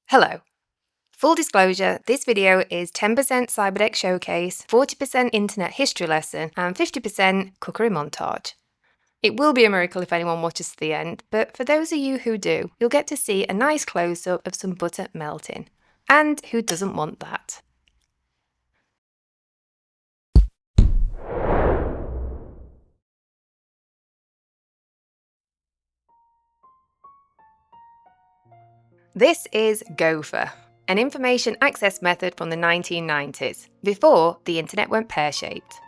Hello. Full disclosure, this video is 10% Cyberdeck showcase, 40% internet history lesson, and 50% cookery montage. It will be a miracle if anyone watches to the end, but for those of you who do, you'll get to see a nice close-up of some butter melting. And who doesn't want that? This is Gopher, an information access method from the 1990s, before the internet went pear-shaped.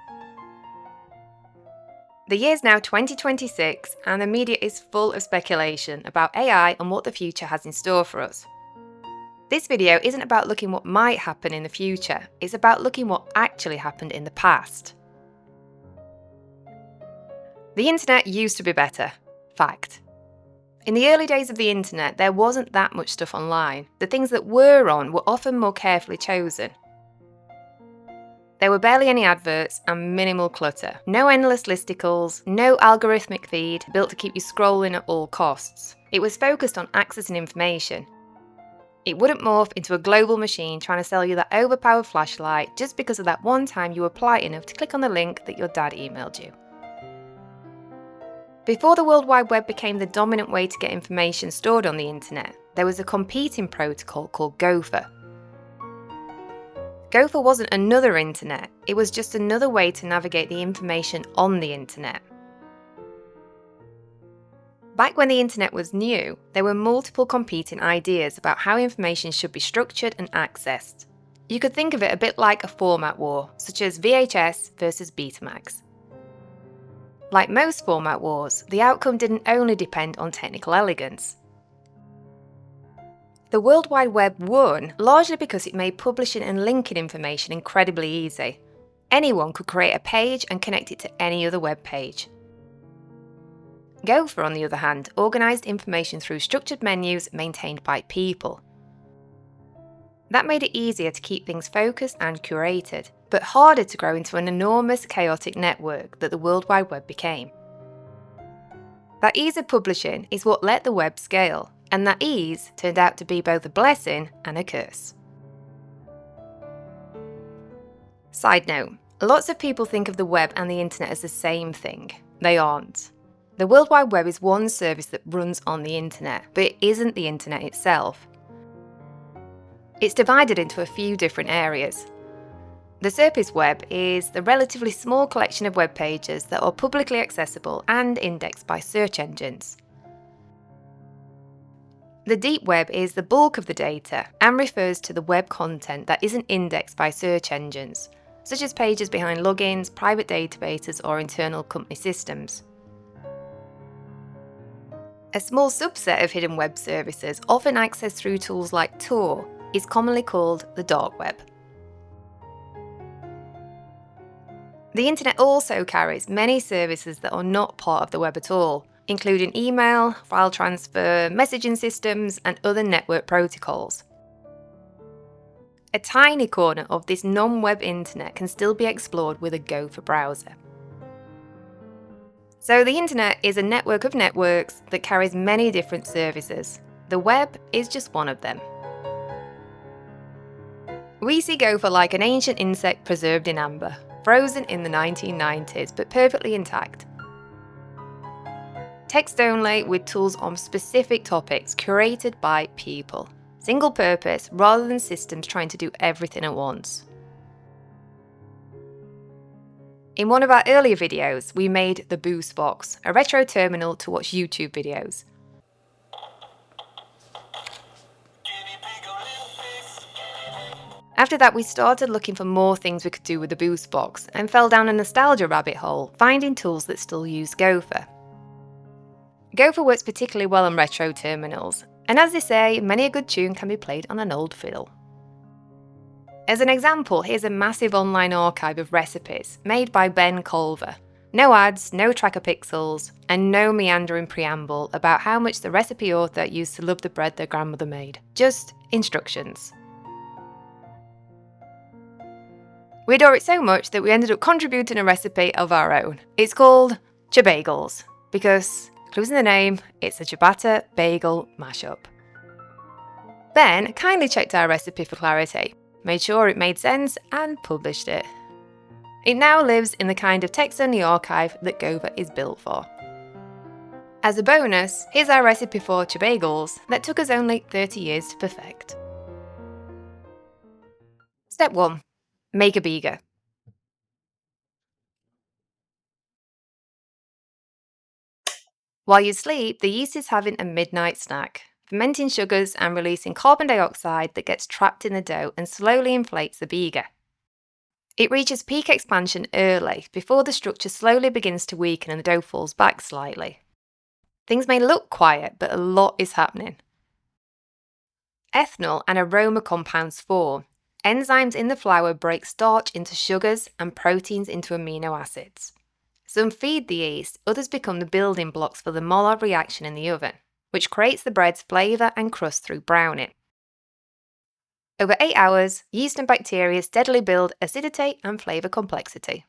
The year's now 2026, and the media is full of speculation about AI and what the future has in store for us. This video isn't about looking what might happen in the future, it's about looking what actually happened in the past. The internet used to be better. Fact. In the early days of the internet, there wasn't that much stuff online. The things that were on were often more carefully chosen. There were barely any adverts and minimal clutter. No endless listicles, no algorithmic feed built to keep you scrolling at all costs. It was focused on accessing information. It wouldn't morph into a global machine trying to sell you that overpowered flashlight just because of that one time you were polite enough to click on the link that your dad emailed you. Before the World Wide Web became the dominant way to get information stored on the internet, there was a competing protocol called Gopher. Gopher wasn't another internet, it was just another way to navigate the information on the internet. Back when the internet was new, there were multiple competing ideas about how information should be structured and accessed. You could think of it a bit like a format war, such as VHS versus Betamax. Like most format wars, the outcome didn't only depend on technical elegance. The World Wide Web won largely because it made publishing and linking information incredibly easy. Anyone could create a page and connect it to any other web page. Gopher, on the other hand, organised information through structured menus maintained by people. That made it easier to keep things focused and curated, but harder to grow into an enormous chaotic network that the World Wide Web became. That ease of publishing is what let the web scale, and that ease turned out to be both a blessing and a curse. Side note, lots of people think of the web and the internet as the same thing. They aren't. The World Wide Web is one service that runs on the internet, but it isn't the internet itself. It's divided into a few different areas. The surface web is the relatively small collection of web pages that are publicly accessible and indexed by search engines. The deep web is the bulk of the data and refers to the web content that isn't indexed by search engines, such as pages behind logins, private databases, or internal company systems. A small subset of hidden web services, often accessed through tools like Tor, is commonly called the dark web. The internet also carries many services that are not part of the web at all, including email, file transfer, messaging systems, and other network protocols. A tiny corner of this non-web internet can still be explored with a Gopher browser. So the internet is a network of networks that carries many different services. The web is just one of them. We see Gopher like an ancient insect preserved in amber, frozen in the 1990s, but perfectly intact. Text only with tools on specific topics curated by people. Single purpose rather than systems trying to do everything at once. In one of our earlier videos, we made the boostbox, a retro terminal to watch YouTube videos. After that, we started looking for more things we could do with the boostbox and fell down a nostalgia rabbit hole, finding tools that still use Gopher. Gopher works particularly well on retro terminals, and as they say, many a good tune can be played on an old fiddle. As an example, here's a massive online archive of recipes made by bencollver. No ads, no tracker pixels, and no meandering preamble about how much the recipe author used to love the bread their grandmother made. Just instructions. We adore it so much that we ended up contributing a recipe of our own. It's called Ch'bagels, because, clues in the name, it's a ciabatta bagel mashup. Then kindly checked our recipe for clarity, made sure it made sense and published it. It now lives in the kind of text-only archive that Gopher is built for. As a bonus, here's our recipe for Ch'bagels that took us only 30 years to perfect. Step 1. Make a beaker. While you sleep, the yeast is having a midnight snack, fermenting sugars and releasing carbon dioxide that gets trapped in the dough and slowly inflates the beaker. It reaches peak expansion early, before the structure slowly begins to weaken and the dough falls back slightly. Things may look quiet, but a lot is happening. Ethanol and aroma compounds form. Enzymes in the flour break starch into sugars and proteins into amino acids. Some feed the yeast, others become the building blocks for the Maillard reaction in the oven, which creates the bread's flavour and crust through browning. Over 8 hours, yeast and bacteria steadily build acidity and flavour complexity.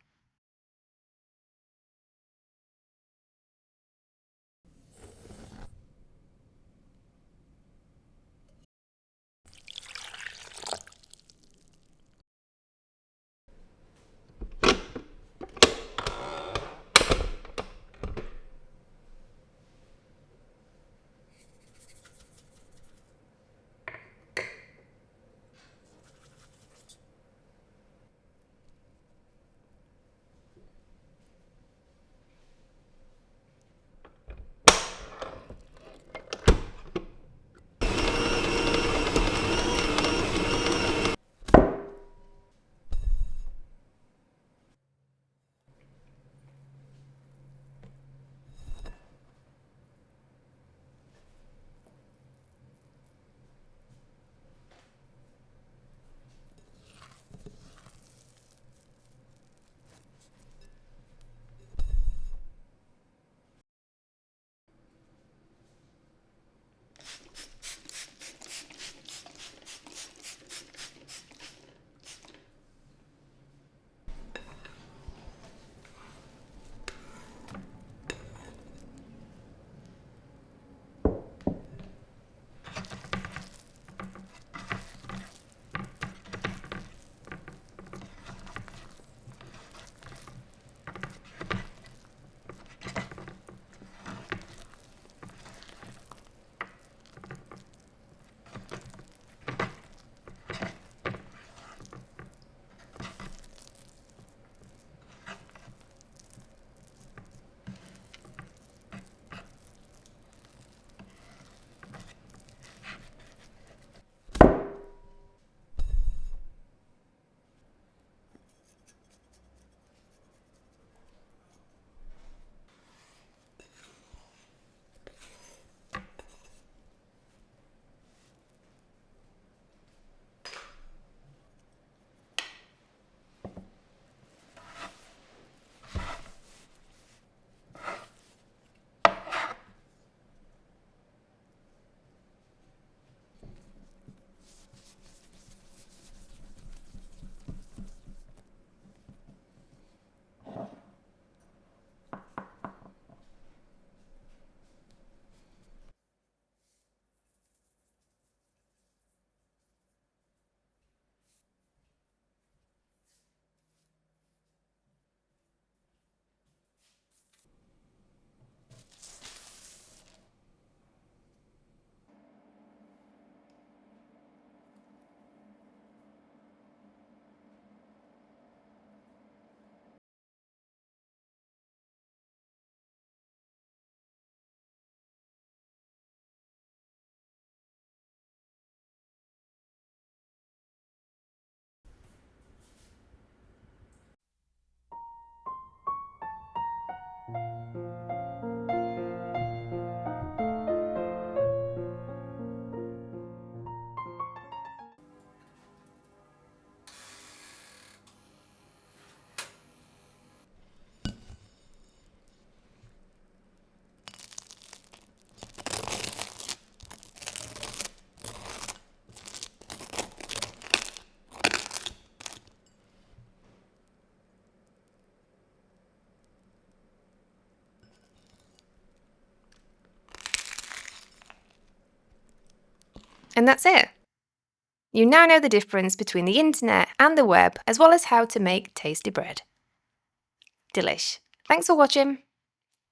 And that's it. You now know the difference between the internet and the web, as well as how to make tasty bread. Delish. Thanks for watching.